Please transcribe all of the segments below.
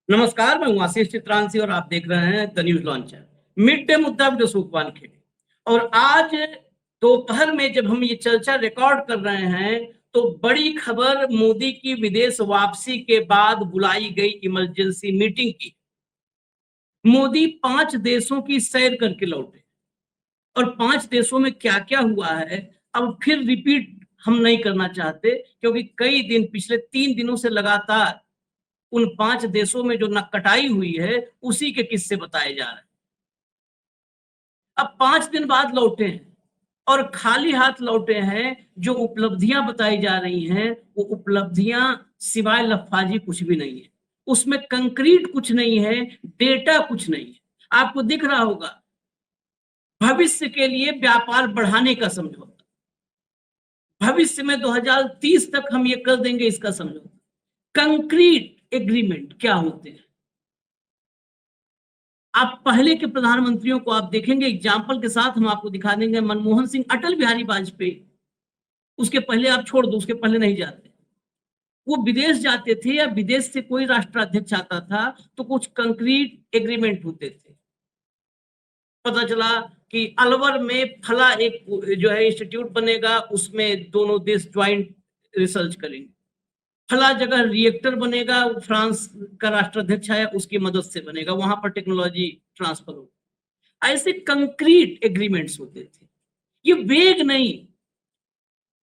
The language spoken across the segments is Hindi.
नमस्कार, मैं हूं आशीष चित्रांशी और आप देख रहे हैं the news launcher. Mid day मुद्दा विद सुखपाल खेड़े। और आज दोपहर में जब हम ये चर्चा रिकॉर्ड कर रहे हैं तो बड़ी खबर मोदी की विदेश वापसी के बाद बुलाई गई इमरजेंसी मीटिंग की। मोदी 5 देशों की सैर करके लौटे और 5 देशों में क्या क्या हुआ है अब फिर रिपीट हम नहीं करना चाहते, क्योंकि कई दिन पिछले 3 दिनों से लगातार उन 5 देशों में जो नक्कटाई हुई है उसी के किस्से बताए जा रहे हैं। अब 5 दिन बाद लौटे हैं और खाली हाथ लौटे हैं। जो उपलब्धियां बताई जा रही हैं वो उपलब्धियां सिवाय लफाजी कुछ भी नहीं है। उसमें कंक्रीट कुछ नहीं है, डेटा कुछ नहीं है। आपको दिख रहा होगा भविष्य के लिए व्यापार बढ़ाने का समझौता, भविष्य में 2030 तक हम ये कर देंगे इसका समझौता। कंक्रीट एग्रीमेंट क्या होते हैं? आप पहले के प्रधानमंत्रियों को आप देखेंगे, एग्जाम्पल के साथ हम आपको दिखा देंगे। मनमोहन सिंह, अटल बिहारी वाजपेयी, उसके पहले आप छोड़ दो, उसके पहले नहीं जाते। वो विदेश जाते थे या विदेश से कोई राष्ट्राध्यक्ष आता था तो कुछ कंक्रीट एग्रीमेंट होते थे। पता चला कि अलवर में फला एक जो है इंस्टीट्यूट बनेगा, उसमें दोनों देश ज्वाइंट रिसर्च करेंगे। फला जगह रिएक्टर बनेगा, फ्रांस का राष्ट्राध्यक्ष है उसकी मदद से बनेगा, वहां पर टेक्नोलॉजी ट्रांसफर होगा। ऐसे कंक्रीट एग्रीमेंट्स होते थे। ये वेग नहीं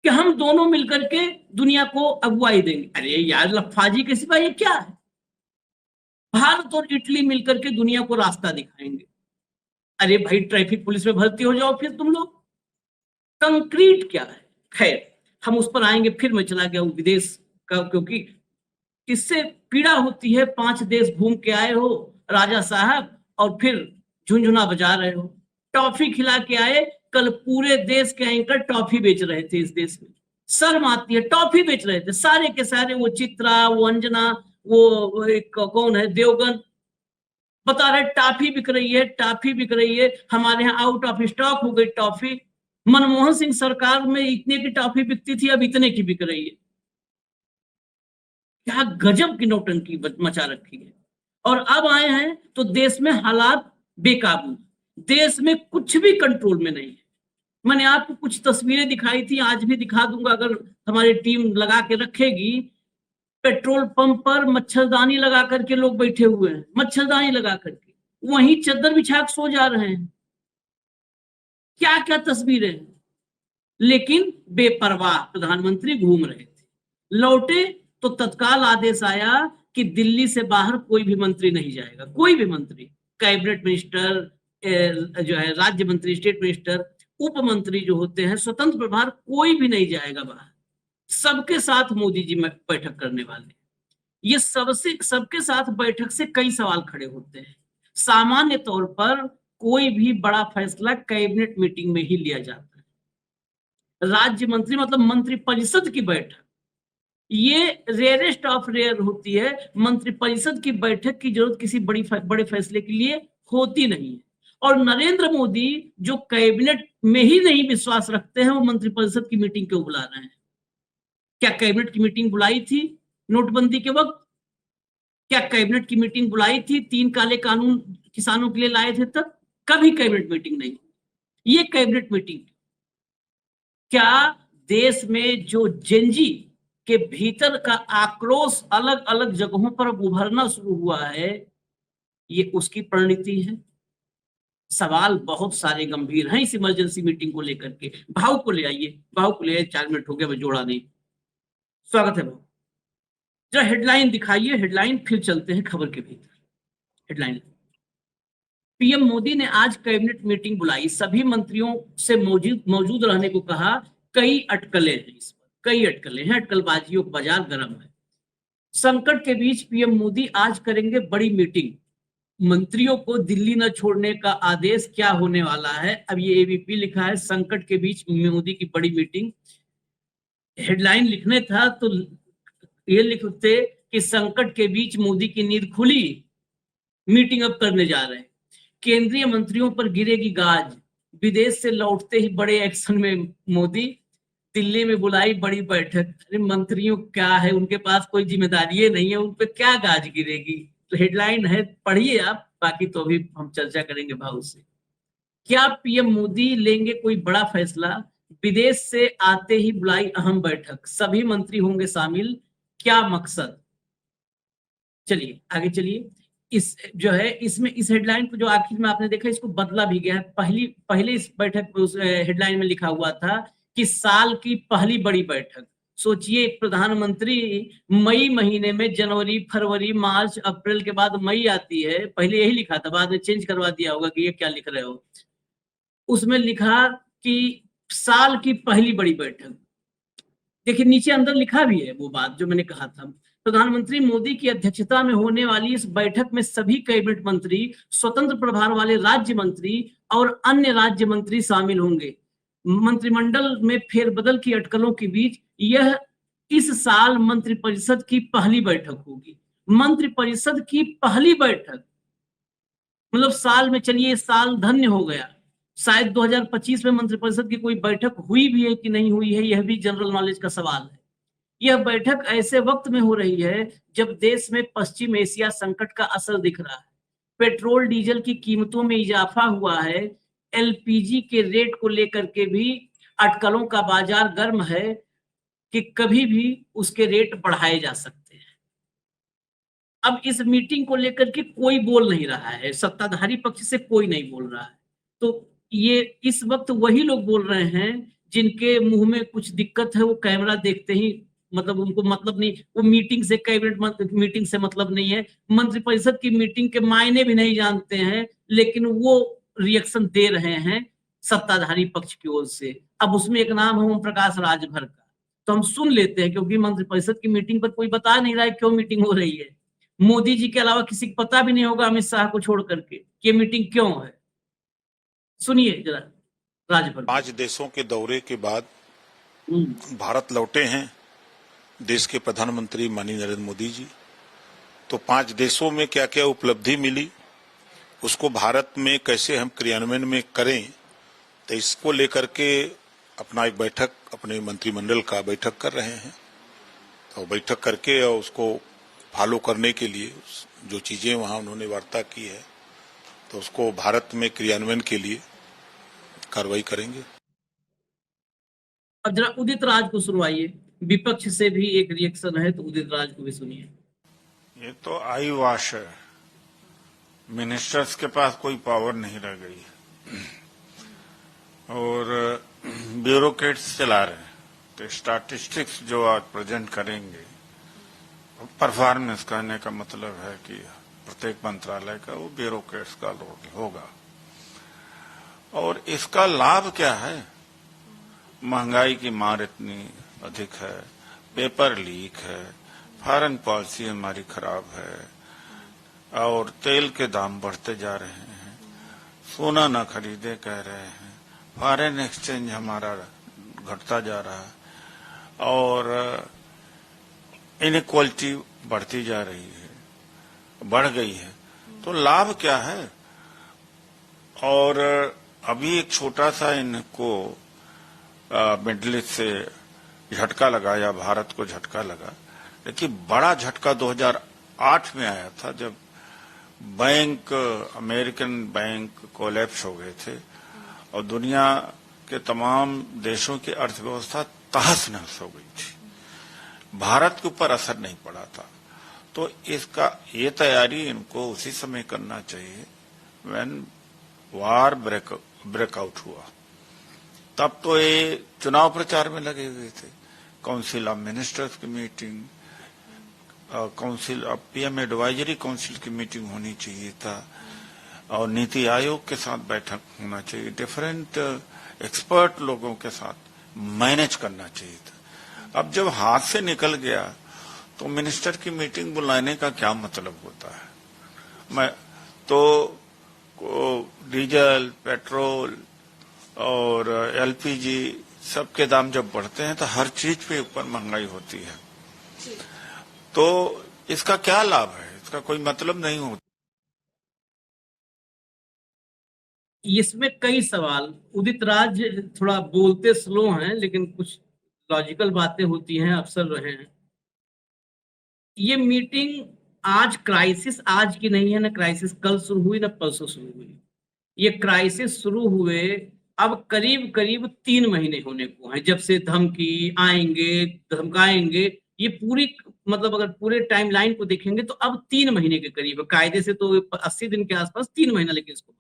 कि हम दोनों मिलकर के दुनिया को अगुवाई देंगे। अरे यार, लफाजी के सिवा ये क्या है? भारत और इटली मिलकर के दुनिया को रास्ता दिखाएंगे। अरे भाई, ट्रैफिक पुलिस में भर्ती हो जाओ फिर तुम लोग। कंक्रीट क्या है? खैर, हम उस पर आएंगे। फिर मैं चला गया हूं विदेश का, क्योंकि इससे पीड़ा होती है। 5 देश घूम के आए हो राजा साहब और फिर झुंझुना बजा रहे हो। टॉफी खिला के आए, कल पूरे देश के एंकर टॉफी बेच रहे थे इस देश में। शर्म आती है, टॉफी बेच रहे थे सारे के सारे। वो चित्रा, वो अंजना, वो एक कौन है, देवगन, बता रहे टॉफी बिक रही है, टॉफी बिक रही है। हमारे यहाँ आउट ऑफ स्टॉक हो गई टॉफी। मनमोहन सिंह सरकार में इतने की टॉफी बिकती थी, अब इतने की बिक रही है। क्या गजब की नौटंकी मचा रखी है। और अब आए हैं तो देश में हालात बेकाबू, देश में कुछ भी कंट्रोल में नहीं है। मैंने आपको कुछ तस्वीरें दिखाई थी, आज भी दिखा दूंगा अगर हमारी टीम लगा के रखेगी। पेट्रोल पंप पर मच्छरदानी लगा करके लोग बैठे हुए हैं, मच्छरदानी लगा करके वहीं चद्दर बिछा के सो जा रहे हैं। क्या क्या तस्वीरें हैं। लेकिन बेपरवाह प्रधानमंत्री घूम रहे थे। लौटे तो तत्काल आदेश आया कि दिल्ली से बाहर कोई भी मंत्री नहीं जाएगा। कोई भी मंत्री, कैबिनेट मिनिस्टर, जो है राज्य मंत्री, स्टेट मिनिस्टर, उप मंत्री जो होते हैं, स्वतंत्र प्रभार, कोई भी नहीं जाएगा बाहर। सबके साथ मोदी जी में बैठक करने वाले। ये सबके साथ बैठक से कई सवाल खड़े होते हैं। सामान्य तौर पर कोई भी बड़ा फैसला कैबिनेट मीटिंग में ही लिया जाता है। राज्य मंत्री मतलब मंत्री परिषद की बैठक, ये रेयरेस्ट ऑफ रेयर होती है। मंत्रिपरिषद की बैठक की जरूरत किसी बड़े फैसले के लिए होती नहीं है। और नरेंद्र मोदी जो कैबिनेट में ही नहीं विश्वास रखते हैं, वो मंत्रिपरिषद की मीटिंग क्यों बुला रहे हैं? क्या कैबिनेट की मीटिंग बुलाई थी नोटबंदी के वक्त? क्या कैबिनेट की मीटिंग बुलाई थी 3 काले कानून किसानों के लिए लाए थे तब? कभी कैबिनेट मीटिंग नहीं। ये कैबिनेट मीटिंग क्या देश में जो जेनजी के भीतर का आक्रोश अलग अलग जगहों पर उभरना शुरू हुआ है, ये उसकी परिणति है? सवाल बहुत सारे गंभीर हैं इस इमरजेंसी मीटिंग को लेकर के। भाव को ले आइए, भाव को ले आइए। 4 मिनट हो गया, मैं जोड़ा नहीं। स्वागत है भाव। जरा हेडलाइन दिखाइए, हेडलाइन, फिर चलते हैं खबर के भीतर। हेडलाइन: पीएम मोदी ने आज कैबिनेट मीटिंग बुलाई, सभी मंत्रियों से मौजूद रहने को कहा। कई अटकलें हैं इस पर, कई अटकलें हैं, अटकलबाजियों का बाजार गर्म है। संकट के बीच पीएम मोदी आज करेंगे बड़ी मीटिंग, मंत्रियों को दिल्ली न छोड़ने का आदेश। क्या होने वाला है? अब ये एबीपी लिखा है, संकट के बीच मोदी की बड़ी मीटिंग। हेडलाइन लिखने था तो ये लिखते कि संकट के बीच मोदी की नींद खुली, मीटिंग अब करने जा रहे हैं। केंद्रीय मंत्रियों पर गिरेगी गाज, विदेश से लौटते ही बड़े एक्शन में मोदी। दिल्ली में बुलाई बड़ी बैठक। अरे मंत्रियों क्या है, उनके पास कोई जिम्मेदारी नहीं है, उन पर क्या गाज गिरेगी? हेडलाइन है, पढ़िए आप, बाकी तो अभी हम चर्चा करेंगे भाव से। क्या पीएम मोदी लेंगे कोई बड़ा फैसला, विदेश से आते ही बुलाई अहम बैठक, सभी मंत्री होंगे शामिल, क्या मकसद। चलिए आगे चलिए। इस जो है इसमें इस हेडलाइन को जो आखिर में आपने देखा, इसको बदला भी गया है। पहले इस बैठक में, उस हेडलाइन में लिखा हुआ था कि साल की पहली बड़ी बैठक। सोचिए, प्रधानमंत्री मई महीने में, जनवरी फरवरी मार्च अप्रैल के बाद मई आती है, पहले यही लिखा था, बाद में चेंज करवा दिया होगा कि ये क्या लिख रहे हो। उसमें लिखा कि साल की पहली बड़ी बैठक। देखिए नीचे अंदर लिखा भी है वो बात जो मैंने कहा था। प्रधानमंत्री मोदी की अध्यक्षता में होने वाली इस बैठक में सभी कैबिनेट मंत्री, स्वतंत्र प्रभार वाले राज्य मंत्री और अन्य राज्य मंत्री शामिल होंगे। मंत्रिमंडल में फेरबदल की अटकलों के बीच यह इस साल मंत्रिपरिषद की पहली बैठक होगी। मंत्रिपरिषद की पहली बैठक, मतलब साल में, चलिए साल धन्य हो गया। शायद 2025 में मंत्रिपरिषद की कोई बैठक हुई भी है कि नहीं हुई है, यह भी जनरल नॉलेज का सवाल है। यह बैठक ऐसे वक्त में हो रही है जब देश में पश्चिम एशिया संकट का असर दिख रहा है। पेट्रोल डीजल की कीमतों में इजाफा हुआ है। एलपीजी के रेट को लेकर के भी अटकलों का बाजार गर्म है कि कभी भी उसके रेट बढ़ाए जा सकते हैं। अब इस मीटिंग को लेकर के कोई बोल नहीं रहा है, सत्ताधारी पक्ष से कोई नहीं बोल रहा है। तो ये इस वक्त वही लोग बोल रहे हैं जिनके मुंह में कुछ दिक्कत है, वो कैमरा देखते ही, मतलब उनको मतलब नहीं, वो मीटिंग से, कैबिनेट मीटिंग से मतलब नहीं है, मंत्रिपरिषद की मीटिंग के मायने भी नहीं जानते हैं, लेकिन वो रिएक्शन दे रहे हैं सत्ताधारी पक्ष की ओर से। अब उसमें एक नाम है ओम प्रकाश राजभर का, तो हम सुन लेते हैं, क्योंकि मंत्रिपरिषद की मीटिंग पर कोई बता नहीं रहा है क्यों मीटिंग हो रही है। मोदी जी के अलावा किसी को पता भी नहीं होगा, अमित शाह को छोड़ करके, कि मीटिंग क्यों है। सुनिए जरा राजभर। 5 देशों के दौरे के बाद भारत लौटे हैं देश के प्रधानमंत्री माननीय नरेंद्र मोदी जी। तो 5 देशों में क्या क्या उपलब्धि मिली, उसको भारत में कैसे हम क्रियान्वयन में करें, तो इसको लेकर के अपना एक बैठक, अपने मंत्रिमंडल का बैठक कर रहे हैं। तो बैठक करके और उसको फॉलो करने के लिए जो चीजें वहां उन्होंने वार्ता की है, तो उसको भारत में क्रियान्वयन के लिए कार्रवाई करेंगे। अब जरा उदित राज को सुनवाइए, विपक्ष से भी एक रिएक्शन है, तो उदित राज को भी सुनिए। ये तो आई वॉश है, मिनिस्टर्स के पास कोई पावर नहीं रह गई और ब्यूरोक्रेट्स चला रहे हैं। तो स्टैटिस्टिक्स जो आज प्रेजेंट करेंगे, परफॉर्मेंस कहने का मतलब है कि प्रत्येक मंत्रालय का वो ब्यूरोक्रेट्स का रोल होगा। और इसका लाभ क्या है? महंगाई की मार इतनी अधिक है, पेपर लीक है, फॉरेन पॉलिसी हमारी खराब है और तेल के दाम बढ़ते जा रहे हैं, सोना न खरीदे कह रहे हैं, फॉरेन एक्सचेंज हमारा घटता जा रहा है और इनइक्वालिटी बढ़ती जा रही है, बढ़ गई है। तो लाभ क्या है? और अभी एक छोटा सा इनको मिडिल ईस्ट से झटका लगा या भारत को झटका लगा, लेकिन बड़ा झटका 2008 में आया था जब बैंक, अमेरिकन बैंक कोलैप्स हो गए थे और दुनिया के तमाम देशों की अर्थव्यवस्था तहस नहस हो गई थी। भारत के ऊपर असर नहीं पड़ा था। तो इसका ये तैयारी इनको उसी समय करना चाहिए व्हेन वार ब्रेकआउट हुआ। तब तो ये चुनाव प्रचार में लगे हुए थे। काउंसिल ऑफ मिनिस्टर्स की meeting, council of PM advisory council की मीटिंग होनी चाहिए था और नीति आयोग के साथ बैठक होना चाहिए, डिफरेंट एक्सपर्ट लोगों के साथ मैनेज करना चाहिए था। अब जब हाथ से निकल गया तो मिनिस्टर की मीटिंग बुलाने का क्या मतलब होता है? मैं तो डीजल, पेट्रोल और एलपीजी सबके दाम जब बढ़ते हैं तो हर चीज पे ऊपर महंगाई होती है। तो इसका क्या लाभ है? इसका कोई मतलब नहीं होता। इसमें कई सवाल, उदित राज थोड़ा बोलते स्लो हैं, लेकिन कुछ लॉजिकल बातें होती हैं, अफसर रहे हैं। ये मीटिंग आज क्राइसिस आज की नहीं है ना, क्राइसिस कल शुरू हुई ना परसों शुरू हुई। ये क्राइसिस शुरू हुए अब करीब करीब 3 महीने होने को है, जब से धमकी आएंगे धमकाएंगे। ये पूरी मतलब अगर पूरे टाइमलाइन को देखेंगे तो अब 3 महीने के करीब है। कायदे से तो 80 दिन के आसपास 3 महीना, लेकिन इसको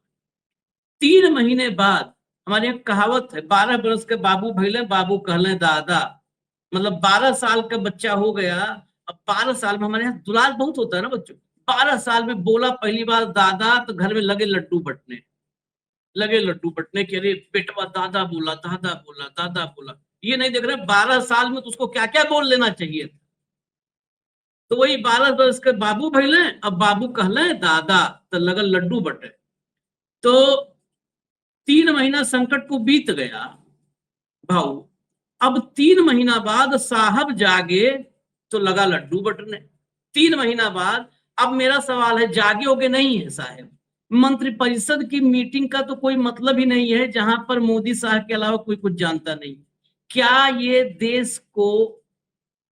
3 महीने बाद हमारे यहाँ कहावत है, 12 बरस के बाबू भैले बाबू कहले दादा। मतलब 12 साल का बच्चा हो गया। अब 12 साल में हमारे यहाँ दुलार बहुत होता है ना बच्चों। 12 साल में बोला पहली बार दादा तो घर में लगे लड्डू बटने, लगे लड्डू बटने के। अरे बेटवा दादा बोला दादा बोला दादा बोला। ये नहीं देख रहे 12 साल में तो उसको क्या क्या बोल लेना चाहिए था। तो वही 12 बरस के बाबू भैले अब बाबू कहले दादा तो लगल लड्डू बटे। तो 3 महीना संकट को बीत गया भाऊ। अब 3 महीना बाद साहब जागे तो लगा लड्डू बटने। 3 महीना बाद अब मेरा सवाल है, जागे होगे नहीं है साहब? मंत्रिपरिषद की मीटिंग का तो कोई मतलब ही नहीं है जहां पर मोदी साहब के अलावा कोई कुछ जानता नहीं। क्या ये देश को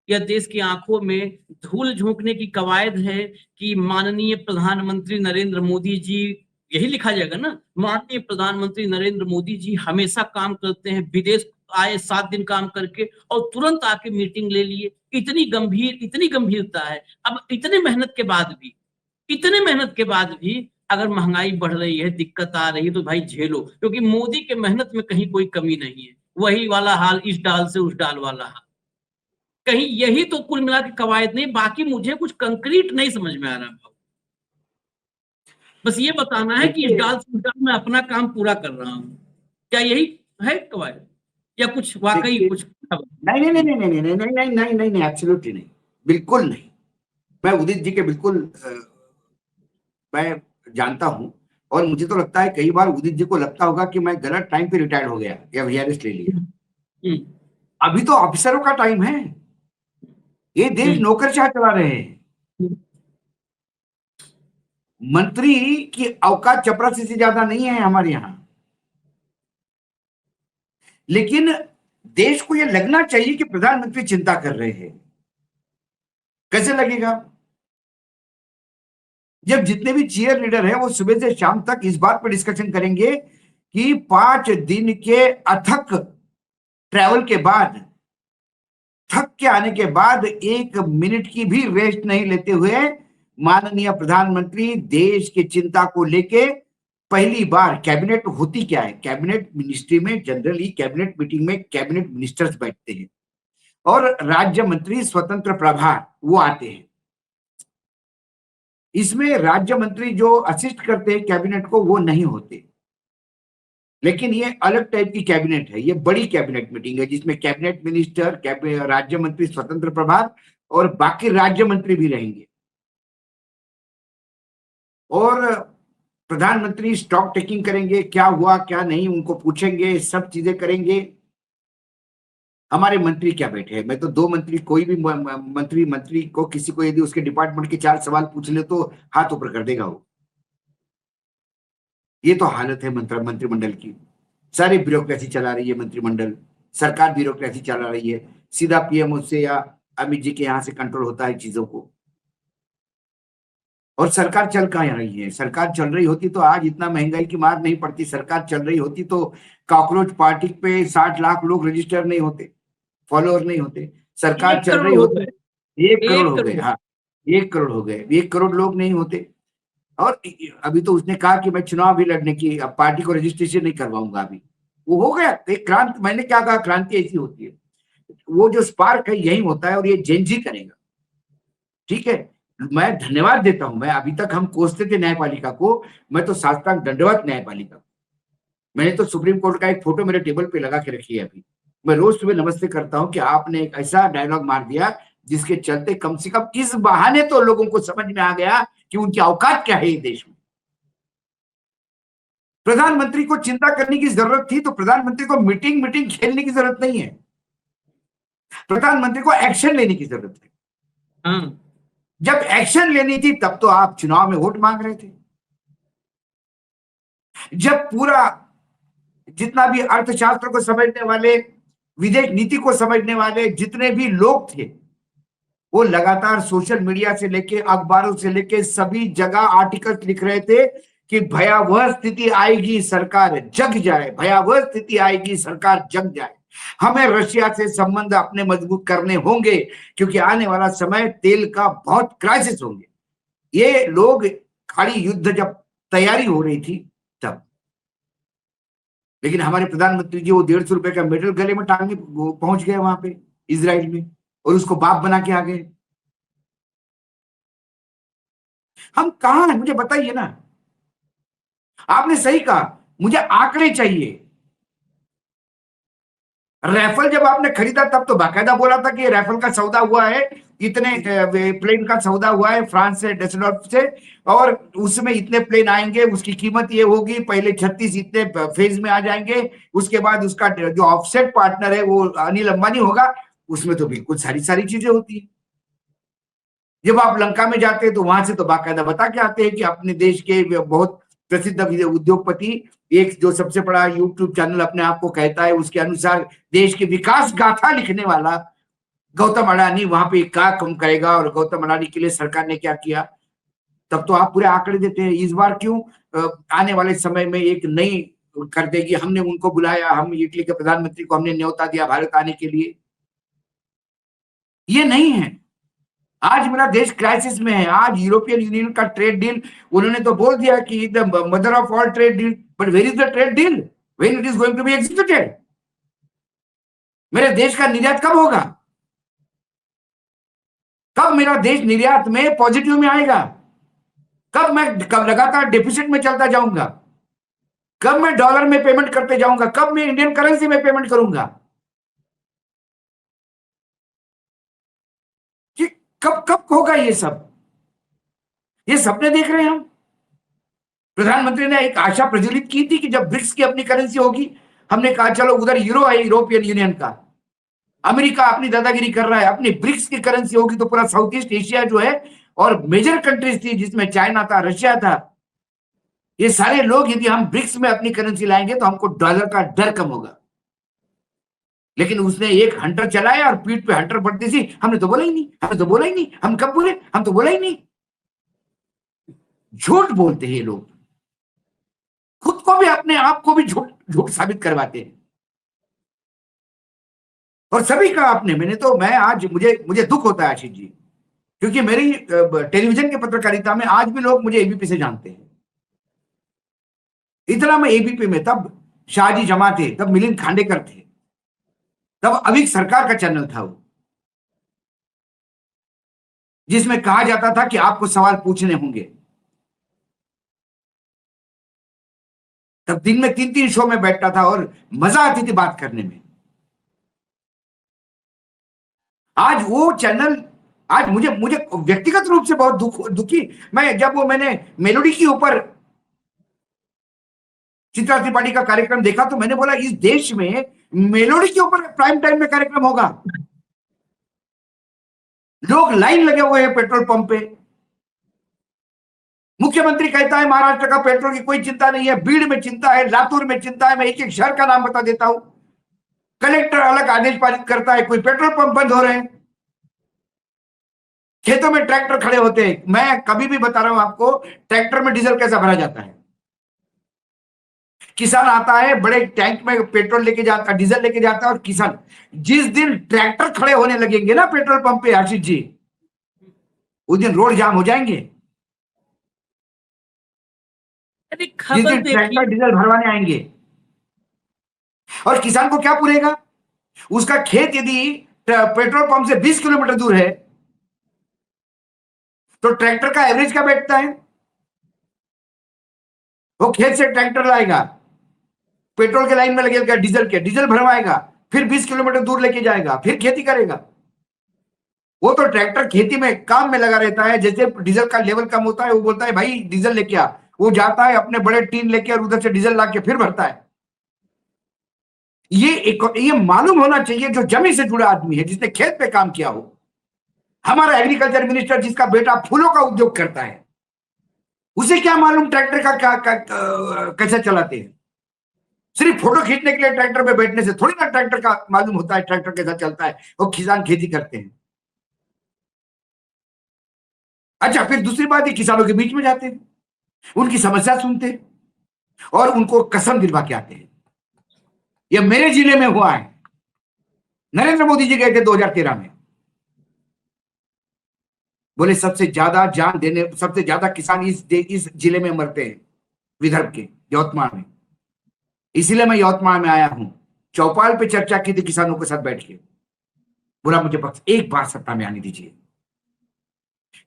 या देश की आंखों में धूल झोंकने की कवायद है कि माननीय प्रधानमंत्री नरेंद्र मोदी जी, यही लिखा जाएगा ना, माननीय प्रधानमंत्री नरेंद्र मोदी जी हमेशा काम करते हैं, विदेश आए 7 दिन काम करके और तुरंत आके मीटिंग ले लिए। इतनी गंभीरता है। अब इतने मेहनत के बाद भी अगर महंगाई बढ़ रही है, दिक्कत आ रही है तो भाई झेलो, क्योंकि मोदी के मेहनत में कहीं कोई कमी नहीं है। वही वाला हाल, इस डाल से उस डाल वाला हाल। कहीं यही तो कुल मिला के कवायद नहीं, बाकी मुझे कुछ कंक्रीट नहीं समझ में आ रहा। बस ये बताना है कि इस डाल से उस डाल में अपना काम पूरा कर रहा हूं, क्या यही है कवायद या कुछ वाकई कुछ? नहीं नहीं नहीं नहीं नहीं नहीं नहीं नहीं नहीं नहीं नहीं एब्सोल्युटली नहीं, बिल्कुल नहीं। मैं उदित जी के बिल्कुल मैं जानता हूं, और मुझे तो लगता है कई बार उदित जी को लगता होगा कि मैं गलत टाइम पे रिटायर्ड हो गया या वीआरएस ले लिया। अभी तो ऑफिसरों का टाइम है। ये देश नौकरशाह चला रहे हैं। मंत्री की औकात चपरासी से ज्यादा नहीं है हमारे यहां। लेकिन देश को यह लगना चाहिए कि प्रधानमंत्री चिंता कर रहे हैं। कैसे लगेगा जब जितने भी चीयर लीडर हैं वो सुबह से शाम तक इस बात पर डिस्कशन करेंगे कि 5 दिन के अथक ट्रैवल के बाद, थक के आने के बाद 1 मिनट की भी रेस्ट नहीं लेते हुए माननीय प्रधानमंत्री देश की चिंता को लेके पहली बार, कैबिनेट होती क्या है, कैबिनेट मिनिस्ट्री में जनरली कैबिनेट मीटिंग में कैबिनेट मिनिस्टर्स बैठते हैं और राज्य मंत्री स्वतंत्र प्रभार वो आते हैं। इसमें राज्य मंत्री जो असिस्ट करते हैं कैबिनेट को वो नहीं होते। लेकिन ये अलग टाइप की कैबिनेट है, ये बड़ी कैबिनेट मीटिंग है जिसमें कैबिनेट मिनिस्टर, राज्य मंत्री स्वतंत्र प्रभार और बाकी राज्य मंत्री भी रहेंगे। और प्रधानमंत्री स्टॉक टेकिंग करेंगे, क्या हुआ क्या नहीं उनको पूछेंगे, सब चीजें करेंगे। हमारे मंत्री क्या बैठे हैं, मैं तो 2 मंत्री, कोई भी मंत्री को किसी को यदि उसके डिपार्टमेंट के 4 सवाल पूछ ले तो हाथ ऊपर कर देगा वो। ये तो हालत है मंत्रिमंडल की। सारी ब्यूरोक्रेसी चला रही है मंत्रिमंडल, सरकार ब्यूरोक्रेसी चला रही है। सीधा पीएम से या अमित जी के यहां से कंट्रोल होता है चीजों को। और सरकार चल कहां रही है? सरकार चल रही होती तो आज इतना महंगाई की मार नहीं पड़ती। सरकार चल रही होती तो कॉकरोच पार्टी पे 60 लाख लोग रजिस्टर नहीं होते, फॉलोअर नहीं होते। सरकार चल रही होती 1 करोड़ हो गए। हाँ, 1 करोड़ हो गए, 1 करोड़ लोग नहीं होते। और अभी तो उसने कहा कि मैं चुनाव भी लड़ने की, अब पार्टी को रजिस्ट्रेशन नहीं करवाऊंगा। अभी वो हो गया एक क्रांति। मैंने क्या कहा, क्रांति ऐसी होती है, वो जो स्पार्क है यही होता है और ये जेनजी करेगा। ठीक है, मैं धन्यवाद देता हूं। मैं अभी तक हम कोसते थे न्यायपालिका को, मैं तो साष्टांग दंडवत न्यायपालिका। मैंने तो सुप्रीम कोर्ट का एक फोटो मेरे टेबल पे लगा के रखी है। अभी मैं रोज सुबह नमस्ते करता हूं कि आपने एक ऐसा डायलॉग मार दिया जिसके चलते कम से कम इस बहाने तो लोगों को समझ में आ गया कि उनकी औकात क्या है। देश में प्रधानमंत्री को चिंता करने की जरूरत थी तो प्रधानमंत्री को मीटिंग खेलने की जरूरत नहीं है। प्रधानमंत्री को एक्शन लेने की जरूरत है। जब एक्शन लेनी थी तब तो आप चुनाव में वोट मांग रहे थे। जब पूरा जितना भी अर्थशास्त्र को समझने वाले, विदेश नीति को समझने वाले जितने भी लोग थे वो लगातार सोशल मीडिया से लेके अखबारों से लेके सभी जगह आर्टिकल्स लिख रहे थे कि भयावह स्थिति आएगी, सरकार जग जाए, भयावह स्थिति आएगी, सरकार जग जाए। हमें रशिया से संबंध अपने मजबूत करने होंगे क्योंकि आने वाला समय तेल का बहुत क्राइसिस होंगे। ये लोग खाली युद्ध जब तैयारी हो रही थी तब, लेकिन हमारे प्रधानमंत्री जी वो 150 रुपए का मेडल गले में टांगे पहुंच गए वहां पे इजराइल में और उसको बाप बना के आ गए। हम कहां हैं मुझे बताइए ना। आपने सही कहा, मुझे आंकड़े चाहिए। राइफल जब आपने खरीदा तब तो बाकायदा बोला था कि राइफल का सौदा हुआ है, इतने प्लेन का सौदा हुआ है फ्रांस से, डेसल्डॉर्फ से, और उसमें इतने प्लेन आएंगे, उसकी कीमत ये होगी, पहले 36 इतने फेज में आ जाएंगे, उसके बाद उसका जो ऑफसेट पार्टनर है वो अनिल अंबानी होगा। उसमें तो बिल्कुल सारी सारी चीजें होती है। जब आप लंका में जाते हैं तो वहां से तो बाकायदा बता के आते हैं कि अपने देश के बहुत प्रसिद्ध उद्योगपति, एक जो सबसे बड़ा यूट्यूब चैनल अपने आप को कहता है, उसके अनुसार देश की विकास गाथा लिखने वाला गौतम अडानी वहां पे क्या कम करेगा और गौतम अडानी के लिए सरकार ने क्या किया। तब तो आप पूरे आंकड़े देते हैं। इस बार क्यों आने वाले समय में एक नई कर देगी, हमने उनको बुलाया, हम इटली के प्रधानमंत्री को हमने न्योता दिया भारत आने के लिए, ये नहीं है। आज मेरा देश क्राइसिस में है। आज यूरोपियन यूनियन का ट्रेड डील, उन्होंने तो बोल दिया कि the mother of all trade deal, but where is the trade deal, when it is going to be executed. मेरे देश का निर्यात कब होगा? कब मेरा देश निर्यात में पॉजिटिव में आएगा? कब लगातार डेफिसिट में चलता जाऊंगा? कब मैं डॉलर में पेमेंट करते जाऊंगा? कब मैं इंडियन करेंसी में पेमेंट करूंगा? कि कब कब होगा ये सब? ये सपने देख रहे हैं हम। प्रधानमंत्री ने एक आशा प्रज्वलित की थी कि जब ब्रिक्स की अपनी करेंसी होगी, हमने कहा चलो उधर यूरो है यूरोपियन यूनियन का, अमेरिका अपनी दादागिरी कर रहा है, अपनी ब्रिक्स की करेंसी होगी तो पूरा साउथ ईस्ट एशिया जो है, और मेजर कंट्रीज थी जिसमें चाइना था, रशिया था, ये सारे लोग यदि हम ब्रिक्स में अपनी करेंसी लाएंगे तो हमको डॉलर का डर कम होगा। लेकिन उसने एक हंटर चलाया और पीठ पे हंटर पड़ती थी, हमने तो बोला ही नहीं, हमने तो बोला ही नहीं, हम कब बोले, हम तो बोला ही नहीं। झूठ बोलते हैं ये लोग, खुद को भी अपने आप को भी झूठ साबित करवाते हैं। और सभी का आपने, मैं आज मुझे दुख होता है आशीष जी, क्योंकि मेरी टेलीविजन की पत्रकारिता में आज भी लोग मुझे एबीपी से जानते हैं। इतना मैं एबीपी में, तब शाहजी जमा थे, तब मिलिंद खांडेकर थे, तब अविक सरकार का चैनल था वो, जिसमें कहा जाता था कि आपको सवाल पूछने होंगे। तब दिन में 3-3 शो में बैठता था और मजा आती थी बात करने में। आज वो चैनल, आज मुझे व्यक्तिगत रूप से बहुत दुखी, मैं जब मैंने मेलोडी के ऊपर चित्रा त्रिपाठी का कार्यक्रम देखा तो मैंने बोला इस देश में मेलोडी के ऊपर प्राइम टाइम में कार्यक्रम होगा। लोग लाइन लगे हुए हैं पेट्रोल पंप पे। मुख्यमंत्री कहता है महाराष्ट्र का पेट्रोल की कोई चिंता नहीं है, बीड़ में चिंता है, लातूर में चिंता है, मैं एक एक शहर का नाम बता देता हूं। कलेक्टर अलग आदेश पारित करता है, कोई पेट्रोल पंप बंद हो रहे हैं, खेतों में ट्रैक्टर खड़े होते हैं। मैं कभी भी बता रहा हूं आपको, ट्रैक्टर में डीजल कैसा भरा जाता है। किसान आता है, बड़े टैंक में पेट्रोल लेके जाता, डीजल लेके जाता है, और किसान जिस दिन ट्रैक्टर खड़े होने लगेंगे ना पेट्रोल पंप पे आशीष जी, उस दिन रोड जाम हो जाएंगे। जिस दिन ट्रैक्टर डीजल भरवाने आएंगे, और किसान को क्या पूरेगा? उसका खेत यदि पेट्रोल पंप से 20 किलोमीटर दूर है तो ट्रैक्टर का एवरेज क्या बैठता है? वो खेत से ट्रैक्टर लाएगा, पेट्रोल के लाइन में लगेगा, डीजल भरवाएगा, फिर 20 किलोमीटर दूर लेके जाएगा, फिर खेती करेगा। वो तो ट्रैक्टर खेती में काम में लगा रहता है। जैसे डीजल का लेवल कम होता है, वो बोलता है भाई डीजल लेके आ, वो जाता है अपने बड़े टीन लेके और उधर से डीजल लाके फिर भरता है। ये मालूम होना चाहिए जो जमीन से जुड़ा आदमी है, जिसने खेत पे काम किया हो। हमारा एग्रीकल्चर मिनिस्टर जिसका बेटा फूलों का उद्योग करता है, उसे क्या मालूम ट्रैक्टर का कैसे चलाते हैं? सिर्फ फोटो खींचने के लिए ट्रैक्टर पे बैठने से थोड़ी ना ट्रैक्टर का मालूम होता है ट्रैक्टर कैसा चलता है। वो किसान खेती करते हैं। अच्छा, फिर दूसरी बात, ये किसानों के बीच में जाते हैं, उनकी समस्या सुनते हैं और उनको कसम दिलवा के आते हैं। ये मेरे जिले में हुआ है। नरेंद्र मोदी जी गए थे 2013 में, बोले सबसे ज्यादा जान देने, सबसे ज्यादा किसान इस जिले में मरते हैं, विदर्भ के यवतमाळ में। इसलिए मैं यवतमाळ में आया हूं। चौपाल पे चर्चा की थी किसानों के साथ बैठ के। बोला मुझे बस एक बार सत्ता में आने दीजिए,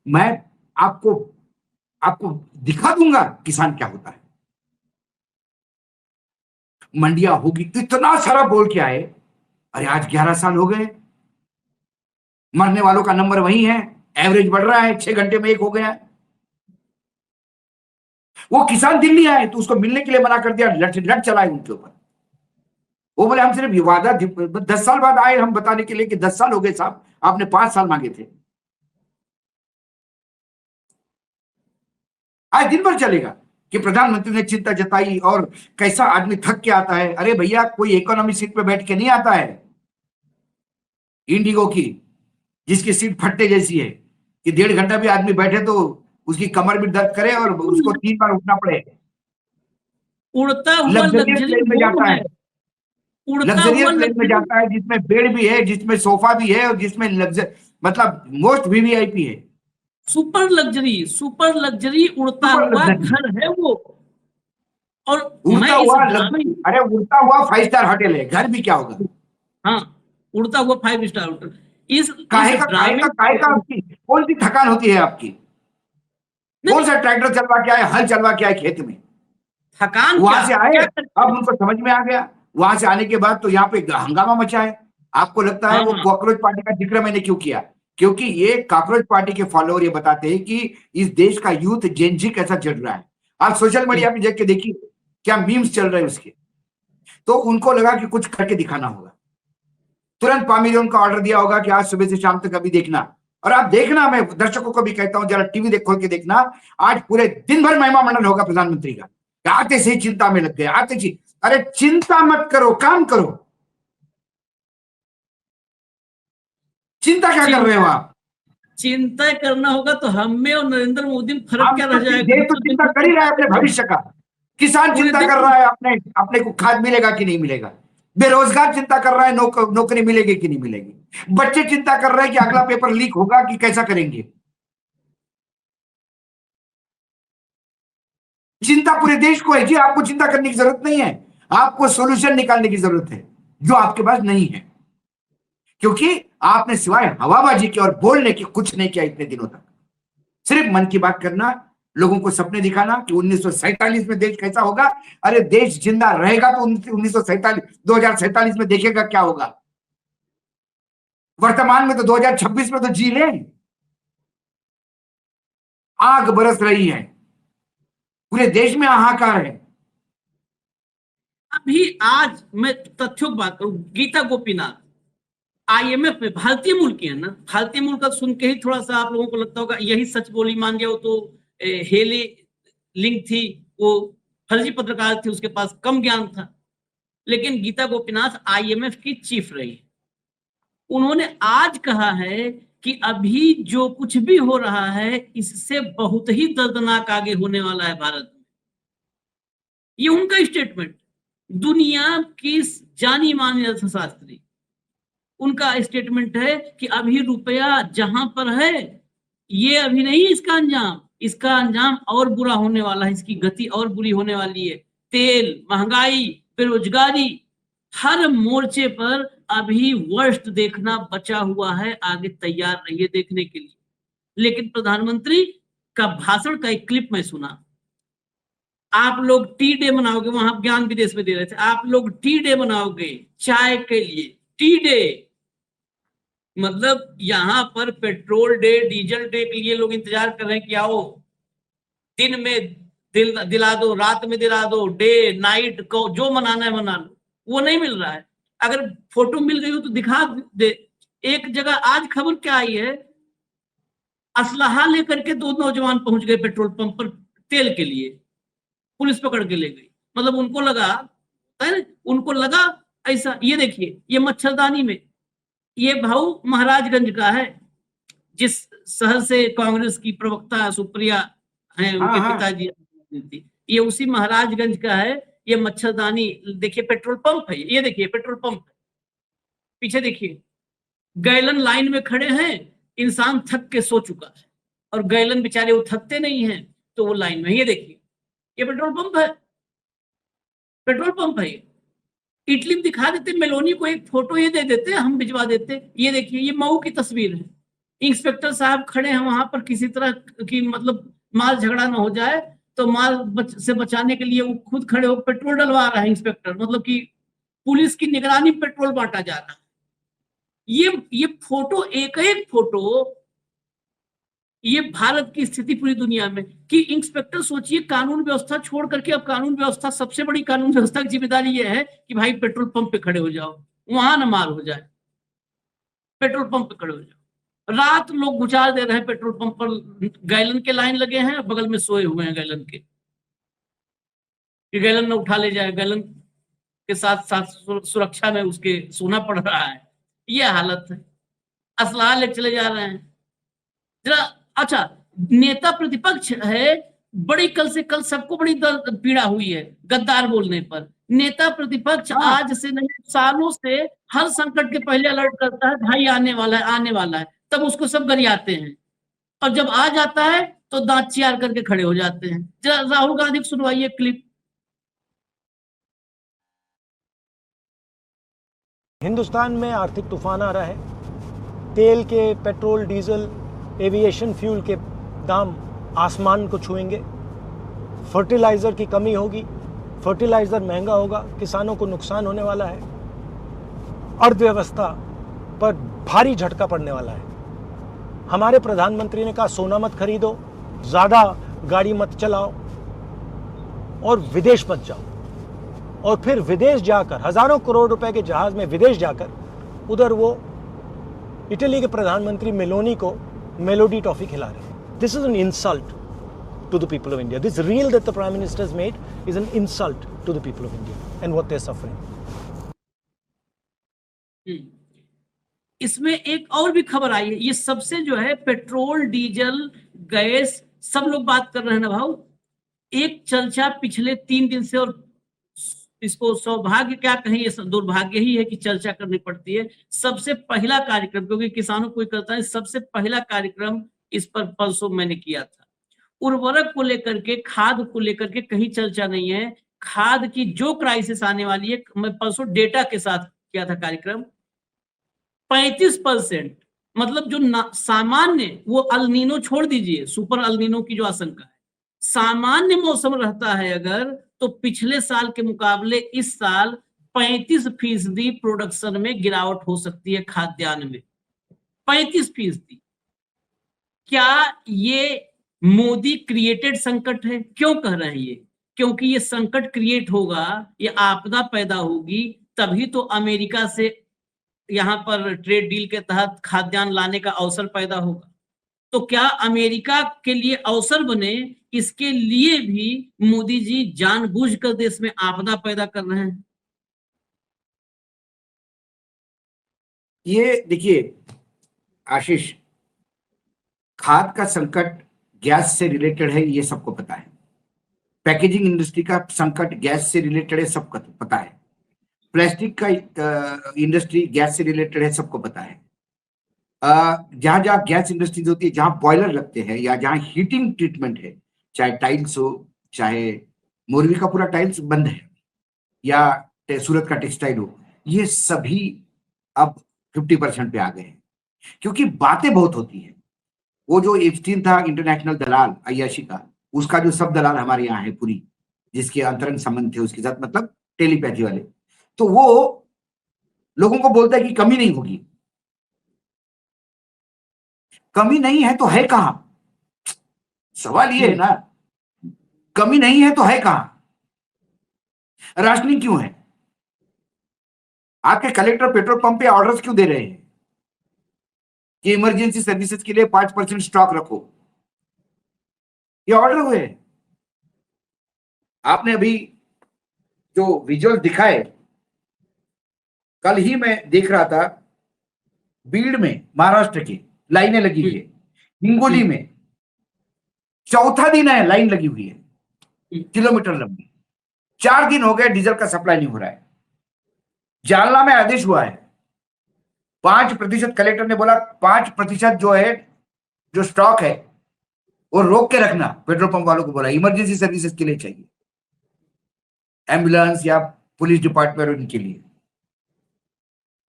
मैं आपको आपको दिखा दूंगा किसान क्या होता है। मंडियां होगी, इतना सारा बोल के आए। अरे आज 11 साल हो गए, मरने वालों का नंबर वही है, एवरेज बढ़ रहा है, 6 घंटे में एक हो गया। वो किसान दिल्ली आए तो उसको मिलने के लिए मना कर दिया, लट चलाए उनके ऊपर। वो बोले हम सिर्फ वादा 10 साल बाद आए हम बताने के लिए कि 10 साल हो गए साहब, आपने 5 साल मांगे थे। आज दिन भर चलेगा कि प्रधानमंत्री ने चिंता जताई और कैसा आदमी थक के आता है। अरे भैया, कोई इकोनॉमी सीट पे बैठ के नहीं आता है इंडिगो की, जिसकी सीट फट्टे जैसी है कि 1.5 घंटा भी आदमी बैठे तो उसकी कमर भी दर्द करे और उसको 3 बार उठना पड़े। उड़ता हुआ लग्जरियस प्लेन में जाता है, उड़ता लग्जरियस हुआ प्लेन में जाता है जिसमें बेड भी है, जिसमें सोफा भी है और जिसमें मतलब मोस्ट वीवीआईपी है, सुपर लग्जरी उड़ता सुपर हुआ लग्जरी। घर है वो। और उड़ता मैं इस हुआ ड्रामे, अरे उड़ता हुआ 5 स्टार होटल है, घर भी क्या होगा। हाँ, उड़ता हुआ 5 स्टार होटल। इस काहे ड्रामे का आपकी कौन सी थकान होती है आपकी? कौन सा ट्रैक्टर चलवा के आए, हल चलवा के आए खेत में, थकान वहां से आए, क्या अब उनको समझ में आ गया। वहां से आने के बाद तो यहाँ पे हंगामा मचा है। आपको लगता है वो हाँ। कॉकरोच पार्टी का जिक्र मैंने क्यों किया? क्योंकि ये कॉकरोच पार्टी के फॉलोअर ये बताते हैं कि इस देश का यूथ जेनजी कैसा चल रहा है। आप सोशल मीडिया पे देख के देखिए क्या मीम्स चल रहे हैं उसके। तो उनको लगा कि कुछ करके दिखाना होगा, तुरंत पामिलियन का ऑर्डर दिया होगा कि आज सुबह से शाम तक अभी देखना। और आप देखना, मैं दर्शकों को भी कहता हूं जरा टीवी खोल के देखना, आज पूरे दिन भर महिमा मंडन होगा प्रधानमंत्री का। आते से ही चिंता में लग गए, आते ही। अरे चिंता मत करो, काम करो। चिंता क्या कर रहे हो आप? चिंता करना होगा तो हम में और नरेंद्र मोदी में फर्क क्या रह जाएगा? देश तो चिंता कर ही रहा है अपने भविष्य का। किसान चिंता कर रहा है अपने को खाद मिलेगा कि नहीं मिलेगा, बेरोजगार चिंता कर रहा है नौकरी मिलेगी कि नहीं मिलेगी, बच्चे चिंता कर रहे हैं कि अगला पेपर लीक होगा कि कैसा करेंगे। चिंता पूरे देश को है जी। आपको चिंता करने की जरूरत नहीं है, आपको सॉल्यूशन निकालने की जरूरत है जो आपके पास नहीं है, क्योंकि आपने सिवाय हवाबाजी के और बोलने के कुछ नहीं किया इतने दिनों तक। सिर्फ मन की बात करना, लोगों को सपने दिखाना कि 1947 में देश कैसा होगा। अरे देश जिंदा रहेगा तो 2047 में देखेगा क्या होगा। वर्तमान में तो 2026 में तो जी लें। आग बरस रही है, पूरे देश में हाहाकार है। अभी आज मैं तथ्यों की बात करूं, गीता गोपीनाथ आईएमएफ में भारतीय मूल की है ना। भारतीय मूल का सुन के ही थोड़ा सा आप लोगों को लगता होगा यही सच बोली मान गया, वो तो हेली लिंक थी, वो फर्जी पत्रकार थी, उसके पास कम ज्ञान था। लेकिन गीता गोपीनाथ आईएमएफ की चीफ रही। उन्होंने आज कहा है कि अभी जो कुछ भी हो रहा है इससे बहुत ही दर्दनाक आगे होने वाला है भारत में। ये उनका स्टेटमेंट, दुनिया की जानी मानी अर्थशास्त्री, उनका स्टेटमेंट है कि अभी रुपया जहां पर है ये अभी नहीं इसका अंजाम और बुरा होने वाला है, इसकी गति और बुरी होने वाली है। तेल, महंगाई, बेरोजगारी, हर मोर्चे पर अभी वर्स्ट देखना बचा हुआ है। आगे तैयार रहिए देखने के लिए। लेकिन प्रधानमंत्री का भाषण का एक क्लिप मैं सुना। आप लोग टी डे मनाओगे, वहां ज्ञान विदेश में दे रहे थे, आप लोग टी डे मनाओगे चाय के लिए, टी डे मतलब यहां पर पेट्रोल डे, डीजल डे के लिए लोग इंतजार कर रहे हैं कि आओ दिन में दिला दो, रात में दिला दो, डे नाइट को जो मनाना है मना लो। वो नहीं मिल रहा है। अगर फोटो मिल गई हो तो दिखा दे। एक जगह आज खबर क्या आई है, असलहा लेकर के 2 नौजवान पहुंच गए पेट्रोल पंप पर तेल के लिए, पुलिस पकड़ के ले गई। मतलब उनको लगा ऐसा। ये देखिए, ये मच्छरदानी में, ये भाऊ महाराजगंज का है जिस शहर से कांग्रेस की प्रवक्ता सुप्रिया हैं, उनके हाँ। पिताजी थी। ये उसी महाराजगंज का है। ये मच्छरदानी देखिए, पेट्रोल पंप है, ये देखिए पेट्रोल पंप है। पीछे देखिए, गैलन लाइन में खड़े हैं, इंसान थक के सो चुका है और गैलन बेचारे वो थकते नहीं हैं तो वो लाइन में। ये देखिए, ये पेट्रोल पंप है, पेट्रोल पंप है। इटली में दिखा देते, मेलोनी को एक फोटो ये दे देते, हम भिजवा देते। ये देखिए, ये मऊ की तस्वीर है। इंस्पेक्टर साहब खड़े हैं वहां पर, किसी तरह की मतलब माल झगड़ा ना हो जाए तो माल से बचाने के लिए वो खुद खड़े हो पेट्रोल डलवा रहा है इंस्पेक्टर, मतलब कि पुलिस की निगरानी में पेट्रोल बांटा जा रहा है। ये फोटो, एक एक फोटो, ये भारत की स्थिति पूरी दुनिया में कि इंस्पेक्टर सोचिए, कानून व्यवस्था छोड़ करके, अब कानून व्यवस्था, सबसे बड़ी कानून व्यवस्था की जिम्मेदारी ये है कि भाई पेट्रोल पंप पे खड़े हो जाओ, वहां न मार हो जाए, पेट्रोल पंप पे खड़े हो जाओ। रात लोग गुजार दे रहे हैं पेट्रोल पंप पर, गैलन के लाइन लगे हैं, बगल में सोए हुए हैं गैलन के, कि गैलन न उठा ले जाए, गैलन के साथ साथ सुरक्षा में उसके सोना पड़ रहा है। ये हालत है, असलाह ले चले जा रहे हैं जरा। अच्छा, नेता प्रतिपक्ष है, बड़ी कल से कल सबको बड़ी पीड़ा हुई है गद्दार बोलने पर। नेता प्रतिपक्ष आज से नहीं, सालों से हर संकट के पहले अलर्ट करता है, भाई आने वाला है, आने वाला है, तब उसको सब गरियाते हैं, और जब आ जाता है तो दांत चियार करके खड़े हो जाते हैं। जरा राहुल गांधी को सुनवाइए क्लिप। हिंदुस्तान में आर्थिक तूफान आ रहा है। तेल के, पेट्रोल, डीजल, एविएशन फ्यूल के दाम आसमान को छुएंगे। फर्टिलाइजर की कमी होगी, फर्टिलाइजर महंगा होगा, किसानों को नुकसान होने वाला है, अर्थव्यवस्था पर भारी झटका पड़ने वाला है। हमारे प्रधानमंत्री ने कहा सोना मत खरीदो, ज्यादा गाड़ी मत चलाओ और विदेश मत जाओ। और फिर विदेश जाकर, हजारों करोड़ रुपए के जहाज में विदेश जाकर, उधर वो इटली के प्रधानमंत्री मेलोनी को मेलोडी टॉफी खिला रहे हैं। This is an insult to the people of India. This reel that the prime minister has made is an insult to the people of India and what they are suffering. इसमें एक और भी खबर आई है, ये सबसे जो है पेट्रोल, डीजल, गैस, सब लोग बात कर रहे हैं ना भाव। एक चर्चा पिछले 3 दिन से, और इसको सौभाग्य क्या कहें, ये दुर्भाग्य ही है कि चर्चा करनी पड़ती है। सबसे पहला कार्यक्रम, क्योंकि किसानों को करता है, सबसे पहला कार्यक्रम इस पर परसों मैंने किया था। उर्वरक को लेकर के, खाद को लेकर के कहीं चर्चा नहीं है। खाद की जो क्राइसिस आने वाली है, मैं परसों डेटा के साथ किया था कार्यक्रम। 35%, मतलब जो सामान्य, वो अलनीनो छोड़ दीजिए, सुपर अलनीनो की जो आशंका है, सामान्य मौसम रहता है अगर, तो पिछले साल के मुकाबले इस साल 35% प्रोडक्शन में गिरावट हो सकती है, खाद्यान्न में 35%। क्या ये मोदी क्रिएटेड संकट है? क्यों कह रहे हैं ये? क्योंकि ये संकट क्रिएट होगा, ये आपदा पैदा होगी, तभी तो अमेरिका से यहां पर ट्रेड डील के तहत खाद्यान्न लाने का अवसर पैदा होगा। तो क्या अमेरिका के लिए अवसर बने, इसके लिए भी मोदी जी जानबूझकर देश में आपदा पैदा कर रहे हैं? ये देखिए आशीष, खाद का संकट गैस से रिलेटेड है, ये सबको पता है। पैकेजिंग इंडस्ट्री का संकट गैस से रिलेटेड है, सबको पता है। प्लास्टिक का इंडस्ट्री गैस से रिलेटेड है, सबको पता है। जहां जहां गैस इंडस्ट्रीज होती है, जहां बॉयलर लगते हैं या जहां हीटिंग ट्रीटमेंट है, चाहे टाइल्स हो, चाहे मोरवी का पूरा टाइल्स बंद है या सूरत का टेक्सटाइल हो, ये सभी अब 50% पे आ गए हैं, क्योंकि बातें बहुत होती है। वो जो एप्स्टीन था इंटरनेशनल दलाल अय्याशी का, उसका जो सब दलाल हमारे यहाँ है पूरी, जिसके अंतरंग संबंध थे उसके साथ, मतलब टेलीपैथी वाले, तो वो लोगों को बोलता है कि कमी नहीं होगी। कमी नहीं है तो है कहां? सवाल ये है ना, कमी नहीं है तो है कहां? राशनिंग क्यों है? आपके कलेक्टर पेट्रोल पंप पे ऑर्डर्स क्यों दे रहे हैं कि इमरजेंसी सर्विसेज के लिए 5% स्टॉक रखो? ये ऑर्डर हुए। आपने अभी जो विजुअल दिखाए, कल ही मैं देख रहा था, बीड़ में महाराष्ट्र की लाइनें लगी है, हिंगोली में चौथा दिन है, लाइन लगी हुई है किलोमीटर लंबी। 4 दिन हो गए डीजल का सप्लाई नहीं हो रहा है। जालना में आदेश हुआ है 5%, कलेक्टर ने बोला 5% जो है, जो स्टॉक है वो रोक के रखना। पेट्रोल पंप वालों को बोला इमरजेंसी सर्विसेज के लिए चाहिए, एम्बुलेंस या पुलिस डिपार्टमेंट, उनके लिए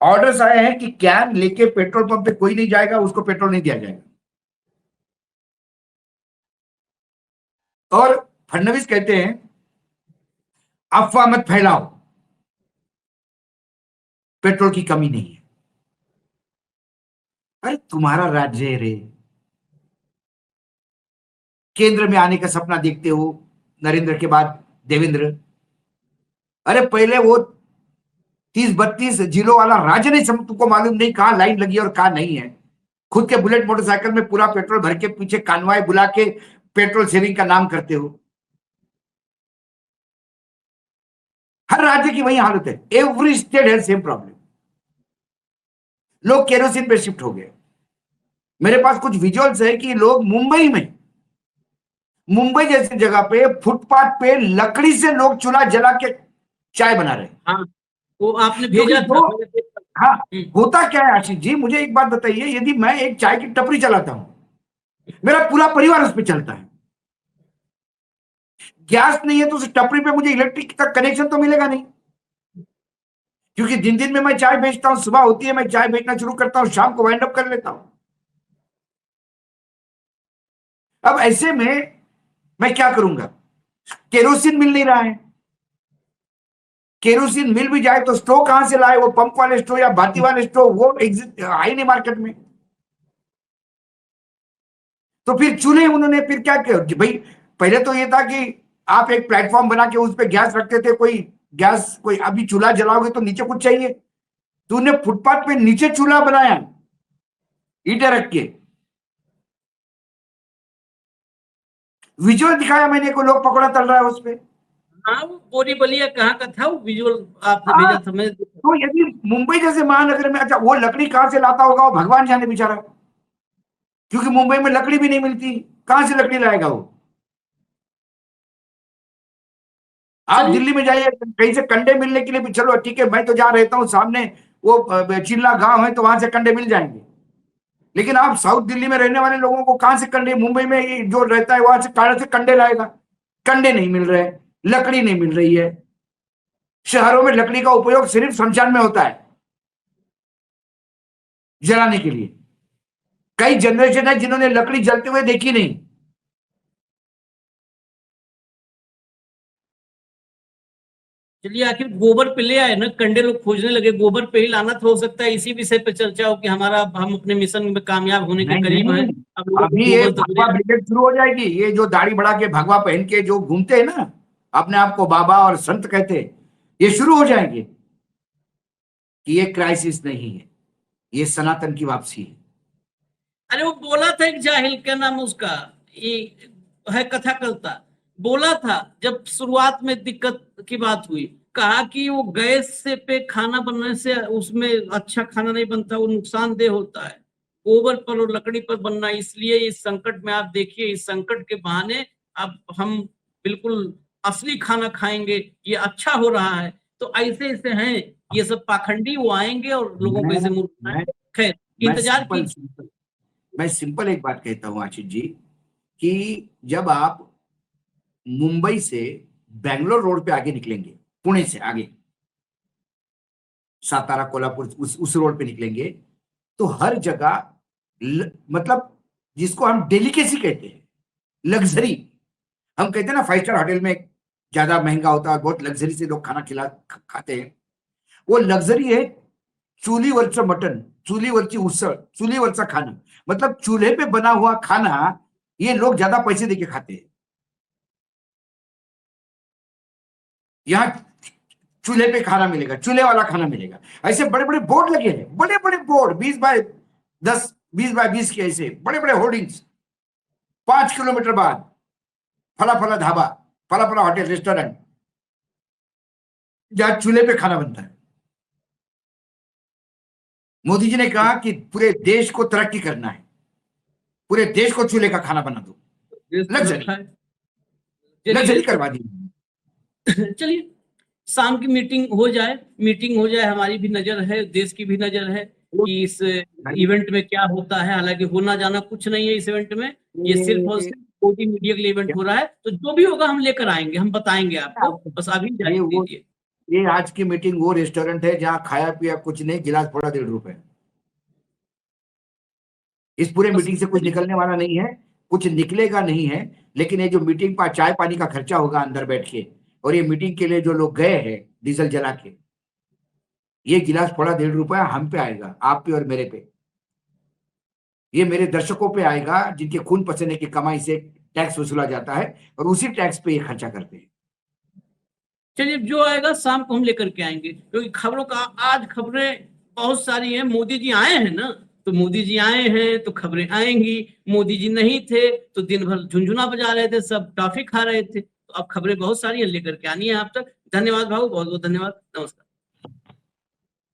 ऑर्डर्स आए हैं कि कैन लेके पेट्रोल पंप पे कोई नहीं जाएगा, उसको पेट्रोल नहीं दिया जाएगा। और फडणवीस कहते हैं अफवाह मत फैलाओ, पेट्रोल की कमी नहीं है। अरे तुम्हारा राज्य है रे, केंद्र में आने का सपना देखते हो, नरेंद्र के बाद देवेंद्र। अरे पहले वो 30-32 जिलों वाला राज्य नहीं, तुमको मालूम नहीं कहां लाइन लगी और कहां नहीं है। खुद के बुलेट मोटरसाइकिल में पूरा पेट्रोल भर के पीछे कानवाई बुला के पेट्रोल सेविंग का नाम करते हो। हर राज्य की वही हालत है, every state has same problem. लोग केरोसिन पे शिफ्ट हो गए। मेरे पास कुछ विजुअल्स है कि लोग मुंबई जैसी जगह पे फुटपाथ पे लकड़ी से लोग चूल्हा जला के चाय बना रहे हैं। हाँ, वो आपने भेजा था, मैंने देखा। हाँ, होता क्या है आशीष जी, मुझे एक बात बताइए, यदि मैं एक चाय की टपरी चलाता हूं, मेरा पूरा परिवार उस पर चलता है, गैस नहीं है तो उस टपरी पे मुझे इलेक्ट्रिक का कनेक्शन तो मिलेगा नहीं, क्योंकि दिन में मैं चाय बेचता हूं, सुबह होती है मैं चाय बेचना शुरू करता हूं, शाम को वाइंड अप कर लेता हूं। अब ऐसे में मैं क्या करूंगा? केरोसिन मिल नहीं रहा है। केरोसिन मिल भी जाए तो स्टोव कहां से लाए? वो पंप वाले स्टोव या बाती वाले स्टोव वो आए नहीं मार्केट में। तो फिर चूल्हे उन्होंने फिर क्या किया भाई? पहले तो ये था कि आप एक प्लेटफॉर्म बना के उस पर गैस रखते थे, कोई अभी चूल्हा जलाओगे तो नीचे कुछ चाहिए, तो उन्हें फुटपाथ पे नीचे चूल्हा बनाया, ईंटें रख के। विजुअल दिखाया मैंने को, लोग पकौड़ा तल रहा है उस पे। हाँ, वो बोरी बलिया कहाँ का था वो विजुअल आपने हाँ, भेजा था, मैं तो यदि मुंबई जैसे महानगर में, अच्छा वो लकड़ी कहां से लाता होगा वो भगवान जाने बेचारा, क्योंकि मुंबई में लकड़ी भी नहीं मिलती, कहां से लकड़ी लाएगा वो? आप चलिए। दिल्ली में जाइए, कहीं से कंडे मिलने के लिए भी, चलो ठीक है, मैं तो जहां रहता हूं सामने वो चिल्ला गांव है तो वहां से कंडे मिल जाएंगे, लेकिन आप साउथ दिल्ली में रहने वाले लोगों को कहां से कंडे, मुंबई में जो रहता है वहां से कहां से कंडे लाएगा? कंडे नहीं मिल रहे, लकड़ी नहीं मिल रही है। शहरों में लकड़ी का उपयोग सिर्फ शमशान में होता है, जलाने के लिए। कई जनरेशन है जिन्होंने लकड़ी जलते हुए देखी नहीं। चलिए, आखिर गोबर पे ले आए ना, कंडे लोग खोजने लगे, गोबर पे ही लाना था। हो सकता है इसी विषय पे चर्चा हो कि हम अपने मिशन में कामयाब होने के नहीं करीब हैं। नहीं, अब लोगों को अभी ये गोबर तक ले भगवा ब्रिगेड शुरू हो जाएगी। ये जो दाढ़ी बढ़ा के भगवा पहन के जो घूमते हैं ना, अपने आप को बाबा और संत कहते हैं, ये शुरू हो जाएंगे कि ये क्राइसिस नहीं है, ये सनातन की वापसी है। अरे वो बोला था एक जाहिल, क्या नाम है उसका, ये है कथा कलता, बोला था जब शुरुआत में दिक्कत की बात हुई, कहा कि वो गैस से पे खाना बनने से उसमें अच्छा खाना नहीं बनता, वो नुकसानदेह होता है। गोबर पर और लकड़ी पर बनना, इसलिए इस संकट में आप देखिए, इस संकट के बहाने अब हम बिल्कुल असली खाना खाएंगे, ये अच्छा हो रहा है। तो ऐसे ऐसे हैं ये सब पाखंडी, वो आएंगे और लोगों को ऐसे मैं मूर्ख मैं बनाएंगे। खैर, मैं इंतजार कीजिए। मैं सिंपल एक बात कहता हूं आशीष जी, कि जब आप मुंबई से बेंगलोर रोड पे आगे निकलेंगे, पुणे से आगे सातारा कोल्हापुर उस रोड पे निकलेंगे, तो हर जगह मतलब जिसको हम डेलिकेसी कहते हैं, लग्जरी, हम कहते हैं ना 5 स्टार होटल में ज्यादा महंगा होता है और बहुत लग्जरी से लोग खाना खाते हैं, वो लग्जरी है चुलीवरचं मटन, चुलीवरची उसळ, चुलीवरचा खाना, मतलब चूल्हे पे बना हुआ खाना ये लोग ज्यादा पैसे देके खाते हैं। यहाँ चूल्हे पे खाना मिलेगा, चूल्हे वाला खाना मिलेगा, ऐसे बड़े बड़े बोर्ड लगे हैं, बड़े बड़े बोर्ड 20x10, 20x20 के, ऐसे बड़े बड़े होर्डिंग्स। 5 किलोमीटर बाद फला फला ढाबा, फला फला होटल, रेस्टोरेंट, जहां चूल्हे पे खाना बनता है। मोदी जी ने कहा कि पूरे देश को तरक्की करना है, पूरे देश को चूल्हे का खाना बना दो, लग्जरी करवा दी। चलिए शाम की मीटिंग हो जाए, हमारी भी नजर है, देश की भी नजर है कि इस इवेंट में क्या होता है। हालांकि होना जाना कुछ नहीं है इस इवेंट में, ये सिर्फ और सिर्फ मोदी मीडिया के लिए इवेंट हो रहा है। तो जो भी होगा हम लेकर आएंगे, हम बताएंगे आपको, बस अभी जाने दीजिए। ये आज की मीटिंग वो रेस्टोरेंट है जहाँ खाया पिया कुछ नहीं, गिलास फोड़ा 1.5 रुपए। इस पूरे मीटिंग से कुछ निकलने वाला नहीं है, कुछ निकलेगा नहीं है। लेकिन ये जो मीटिंग पर चाय पानी का खर्चा होगा अंदर बैठ के, और ये मीटिंग के लिए जो लोग गए हैं डीजल जला के, ये गिलास फोड़ा 1.5 रुपया हम पे आएगा, आप पे और मेरे पे। ये मेरे दर्शकों पे आएगा जिनके खून पसीने की कमाई से टैक्स वसूला जाता है, और उसी टैक्स पे ये खर्चा करते हैं। चलिए जो आएगा शाम को हम लेकर के आएंगे, क्योंकि खबरों का आज खबरें बहुत सारी हैं। मोदी जी आए हैं ना, तो मोदी जी आए हैं तो खबरें आएंगी। मोदी जी नहीं थे तो दिन भर झुनझुना बजा रहे थे, सब टॉफी खा रहे थे। तो अब खबरें बहुत सारी हैं, लेकर के आनी है आप तक। धन्यवाद भाऊ, बहुत बहुत धन्यवाद, नमस्कार।